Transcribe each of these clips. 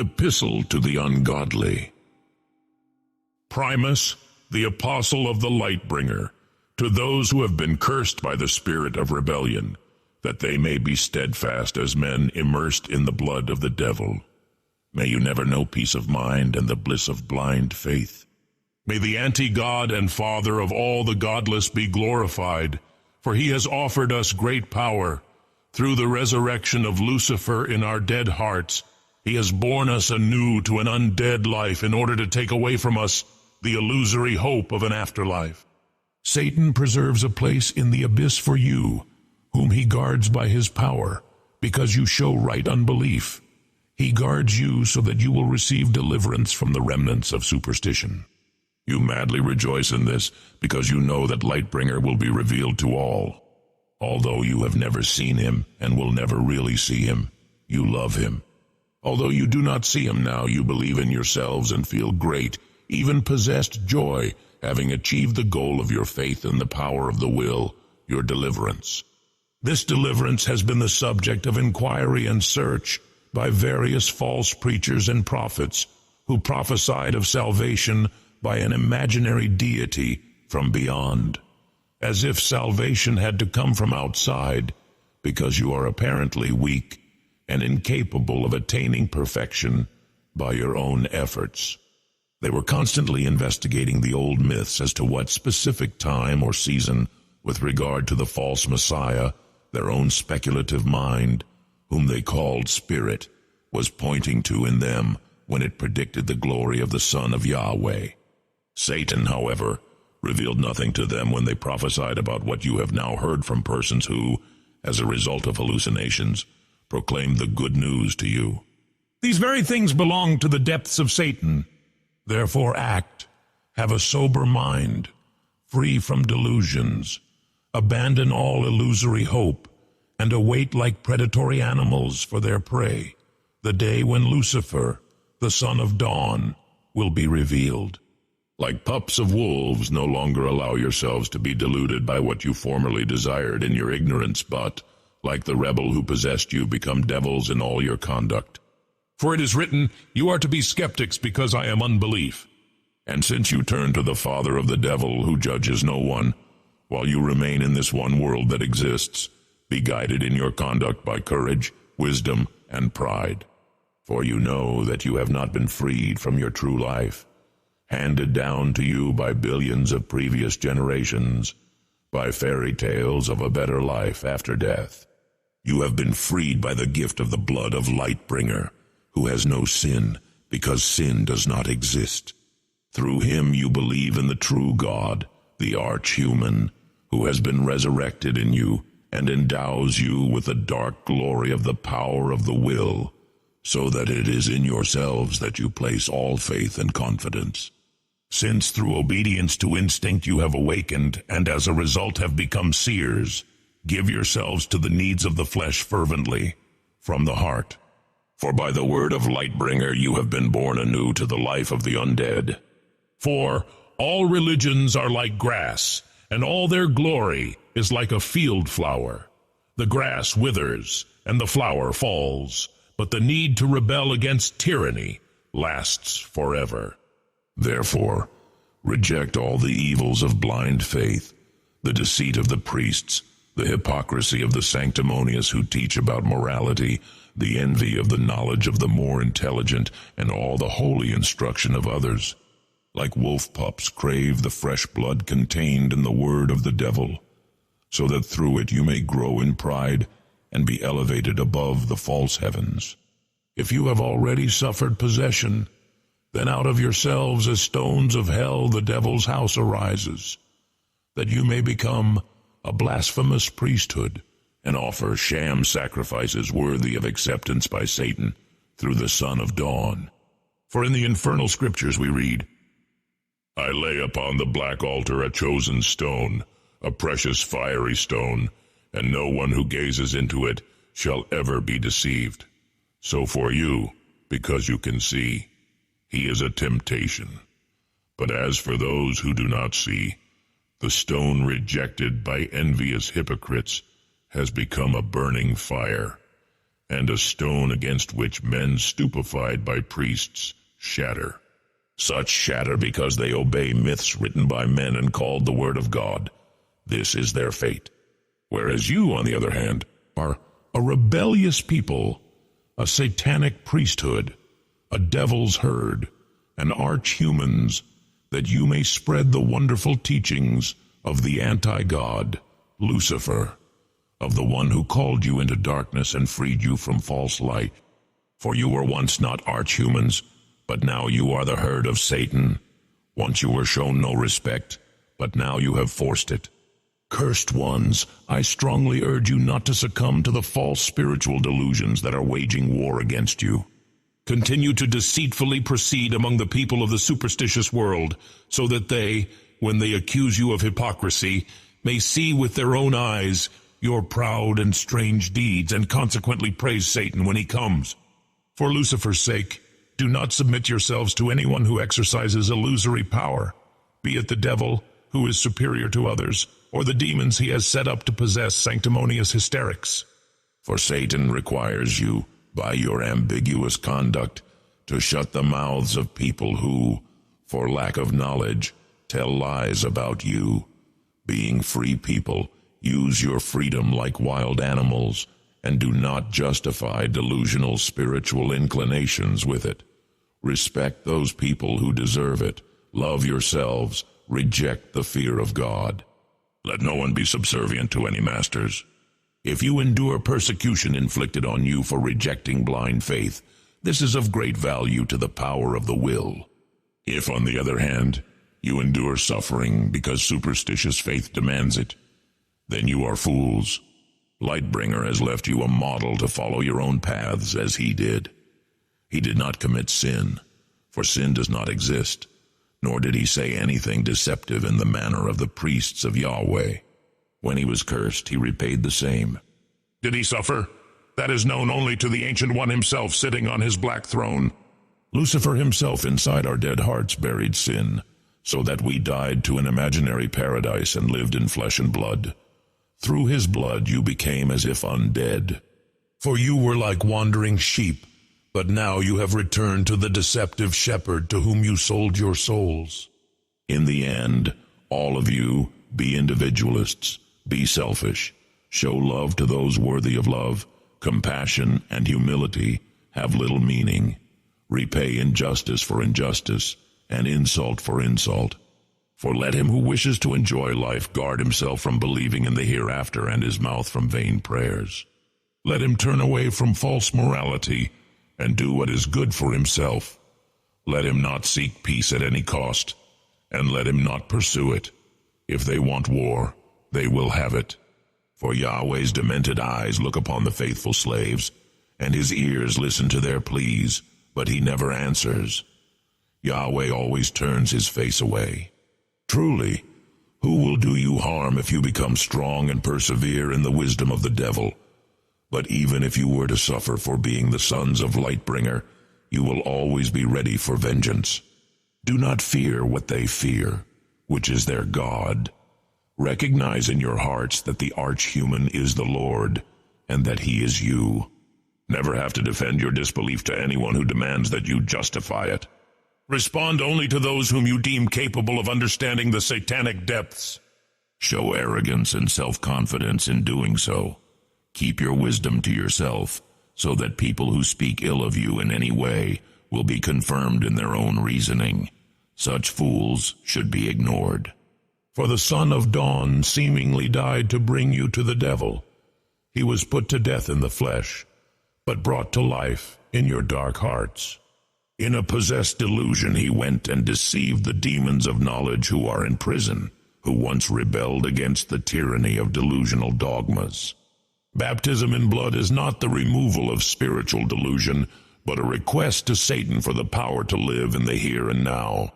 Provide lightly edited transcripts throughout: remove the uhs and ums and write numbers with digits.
Epistle to the Ungodly. Primus, the apostle of the Lightbringer, to those who have been cursed by the spirit of rebellion, that they may be steadfast as men immersed in the blood of the devil. May you never know peace of mind and the bliss of blind faith. May the anti-God and Father of all the godless be glorified, for he has offered us great power. Through the resurrection of Lucifer in our dead hearts, he has borne us anew to an undead life in order to take away from us the illusory hope of an afterlife. Satan preserves a place in the abyss for you, whom he guards by his power, because you show right unbelief. He guards you so that you will receive deliverance from the remnants of superstition. You madly rejoice in this, because you know that Lightbringer will be revealed to all. Although you have never seen him and will never really see him, you love him. Although you do not see him now, you believe in yourselves and feel great, even possessed joy, having achieved the goal of your faith in the power of the will, your deliverance. This deliverance has been the subject of inquiry and search by various false preachers and prophets who prophesied of salvation by an imaginary deity from beyond, as if salvation had to come from outside, because you are apparently weak and incapable of attaining perfection by your own efforts. They were constantly investigating the old myths as to what specific time or season, with regard to the false Messiah, their own speculative mind, whom they called Spirit, was pointing to in them when it predicted the glory of the Son of Yahweh. Satan, however, revealed nothing to them when they prophesied about what you have now heard from persons who, as a result of hallucinations, proclaimed the good news to you. These very things belong to the depths of Satan. Therefore act, have a sober mind, free from delusions, abandon all illusory hope, and await like predatory animals for their prey, the day when Lucifer, the son of dawn, will be revealed. Like pups of wolves, no longer allow yourselves to be deluded by what you formerly desired in your ignorance, but, like the rebel who possessed you, become devils in all your conduct. For it is written, "You are to be skeptics because I am unbelief." And since you turn to the father of the devil, who judges no one, while you remain in this one world that exists, be guided in your conduct by courage, wisdom, and pride. For you know that you have not been freed from your true life, handed down to you by billions of previous generations, by fairy tales of a better life after death. You have been freed by the gift of the blood of Lightbringer, who has no sin, because sin does not exist. Through him you believe in the true God, the arch-human, who has been resurrected in you and endows you with the dark glory of the power of the will, so that it is in yourselves that you place all faith and confidence. Since through obedience to instinct you have awakened, and as a result have become seers, give yourselves to the needs of the flesh fervently, from the heart. For by the word of Lightbringer you have been born anew to the life of the undead. For all religions are like grass, and all their glory is like a field flower. The grass withers, and the flower falls, but the need to rebel against tyranny lasts forever. Therefore, reject all the evils of blind faith, the deceit of the priests, the hypocrisy of the sanctimonious who teach about morality, the envy of the knowledge of the more intelligent, and all the holy instruction of others. Like wolf pups, crave the fresh blood contained in the word of the devil, so that through it you may grow in pride and be elevated above the false heavens. If you have already suffered possession, then out of yourselves as stones of hell the devil's house arises, that you may become a blasphemous priesthood, and offer sham sacrifices worthy of acceptance by Satan through the Son of Dawn. For in the infernal scriptures we read, "I lay upon the black altar a chosen stone, a precious fiery stone, and no one who gazes into it shall ever be deceived. So for you, because you can see, he is a temptation. But as for those who do not see, the stone rejected by envious hypocrites has become a burning fire, and a stone against which men stupefied by priests shatter. Such shatter because they obey myths written by men and called the word of God. This is their fate. Whereas you, on the other hand, are a rebellious people, a satanic priesthood, a devil's herd, and arch-humans, that you may spread the wonderful teachings of the anti-God, Lucifer, of the one who called you into darkness and freed you from false light. For you were once not arch-humans, but now you are the herd of Satan. Once you were shown no respect, but now you have forced it. Cursed ones, I strongly urge you not to succumb to the false spiritual delusions that are waging war against you. Continue to deceitfully proceed among the people of the superstitious world, so that they, when they accuse you of hypocrisy, may see with their own eyes your proud and strange deeds, and consequently praise Satan when he comes. For Lucifer's sake, do not submit yourselves to anyone who exercises illusory power, be it the devil, who is superior to others, or the demons he has set up to possess sanctimonious hysterics. For Satan requires you, by your ambiguous conduct, to shut the mouths of people who, for lack of knowledge, tell lies about you. Being free people, use your freedom like wild animals, and do not justify delusional spiritual inclinations with it. Respect those people who deserve it. Love yourselves. Reject the fear of God. Let no one be subservient to any masters. If you endure persecution inflicted on you for rejecting blind faith, this is of great value to the power of the will. If, on the other hand, you endure suffering because superstitious faith demands it, then you are fools. Lightbringer has left you a model to follow your own paths as he did. He did not commit sin, for sin does not exist, nor did he say anything deceptive in the manner of the priests of Yahweh. When he was cursed, he repaid the same. Did he suffer? That is known only to the Ancient One himself sitting on his black throne. Lucifer himself inside our dead hearts buried sin, so that we died to an imaginary paradise and lived in flesh and blood. Through his blood you became as if undead. For you were like wandering sheep, but now you have returned to the deceptive shepherd to whom you sold your souls. In the end, all of you, be individualists, be selfish, show love to those worthy of love, compassion and humility have little meaning. Repay injustice for injustice, and insult for insult. For let him who wishes to enjoy life guard himself from believing in the hereafter and his mouth from vain prayers. Let him turn away from false morality and do what is good for himself. Let him not seek peace at any cost, and let him not pursue it. If they want war, they will have it. For Yahweh's demented eyes look upon the faithful slaves, and his ears listen to their pleas, but he never answers. Yahweh always turns his face away. Truly, who will do you harm if you become strong and persevere in the wisdom of the devil? But even if you were to suffer for being the sons of Lightbringer, you will always be ready for vengeance. Do not fear what they fear, which is their God. Recognize in your hearts that the arch-human is the Lord, and that he is you. Never have to defend your disbelief to anyone who demands that you justify it. Respond only to those whom you deem capable of understanding the satanic depths. Show arrogance and self-confidence in doing so. Keep your wisdom to yourself, so that people who speak ill of you in any way will be confirmed in their own reasoning. Such fools should be ignored. For the son of dawn seemingly died to bring you to the devil. He was put to death in the flesh, but brought to life in your dark hearts. In a possessed delusion he went and deceived the demons of knowledge who are in prison, who once rebelled against the tyranny of delusional dogmas. Baptism in blood is not the removal of spiritual delusion, but a request to Satan for the power to live in the here and now.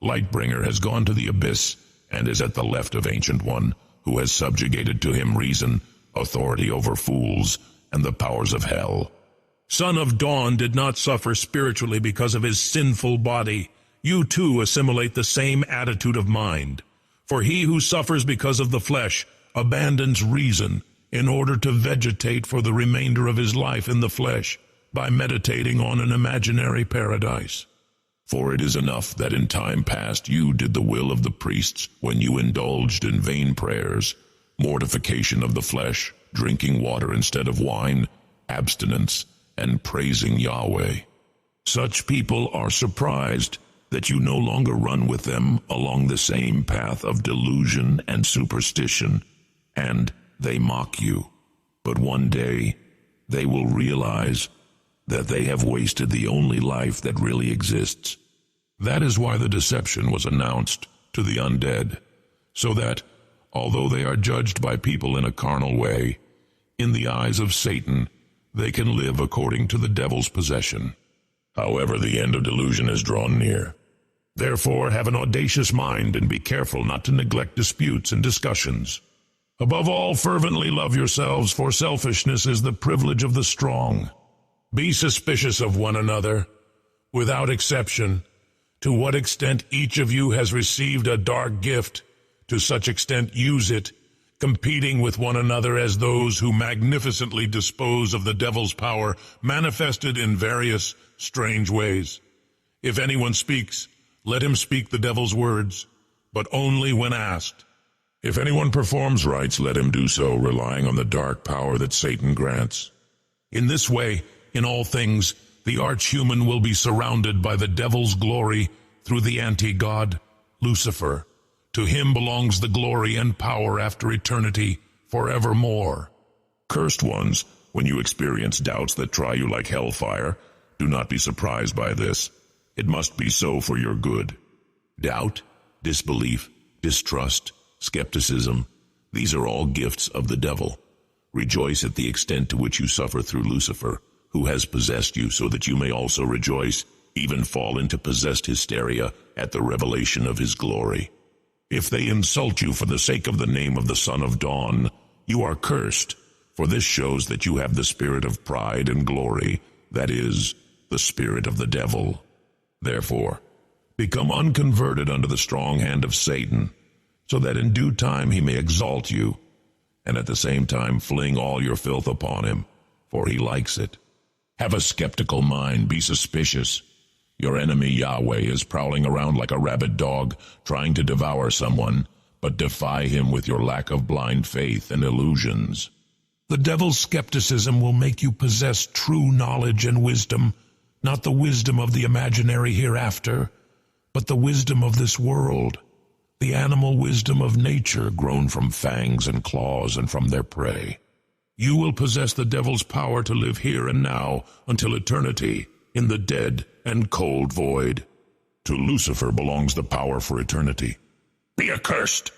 Lightbringer has gone to the abyss and is at the left of Ancient One, who has subjugated to him reason, authority over fools, and the powers of hell. Son of Dawn did not suffer spiritually because of his sinful body. You too assimilate the same attitude of mind. For he who suffers because of the flesh abandons reason, in order to vegetate for the remainder of his life in the flesh by meditating on an imaginary paradise. For it is enough that in time past you did the will of the priests when you indulged in vain prayers, mortification of the flesh, drinking water instead of wine, abstinence, and praising Yahweh. Such people are surprised that you no longer run with them along the same path of delusion and superstition, and they mock you. But one day they will realize that they have wasted the only life that really exists. That is why the deception was announced to the undead, so that, although they are judged by people in a carnal way, in the eyes of Satan they can live according to the devil's possession. However, the end of delusion is drawn near. Therefore, have an audacious mind and be careful not to neglect disputes and discussions. Above all, fervently love yourselves, for selfishness is the privilege of the strong. Be suspicious of one another, without exception. To what extent each of you has received a dark gift, to such extent use it, competing with one another as those who magnificently dispose of the devil's power manifested in various strange ways. If anyone speaks, let him speak the devil's words, but only when asked. If anyone performs rites, let him do so, relying on the dark power that Satan grants. In this way, in all things, the archhuman will be surrounded by the devil's glory through the anti-god, Lucifer. To him belongs the glory and power after eternity, forevermore. Cursed ones, when you experience doubts that try you like hellfire, do not be surprised by this. It must be so for your good. Doubt, disbelief, distrust, skepticism, these are all gifts of the devil. Rejoice at the extent to which you suffer through Lucifer, who has possessed you, so that you may also rejoice, even fall into possessed hysteria at the revelation of his glory. If they insult you for the sake of the name of the Son of Dawn, you are cursed, for this shows that you have the spirit of pride and glory, that is, the spirit of the devil. Therefore, become unconverted under the strong hand of Satan, so that in due time he may exalt you, and at the same time fling all your filth upon him, for he likes it. Have a skeptical mind, be suspicious. Your enemy Yahweh is prowling around like a rabid dog, trying to devour someone, but defy him with your lack of blind faith and illusions. The devil's skepticism will make you possess true knowledge and wisdom, not the wisdom of the imaginary hereafter, but the wisdom of this world, the animal wisdom of nature grown from fangs and claws and from their prey. You will possess the devil's power to live here and now until eternity, in the dead and cold void. To Lucifer belongs the power for eternity. Be accursed!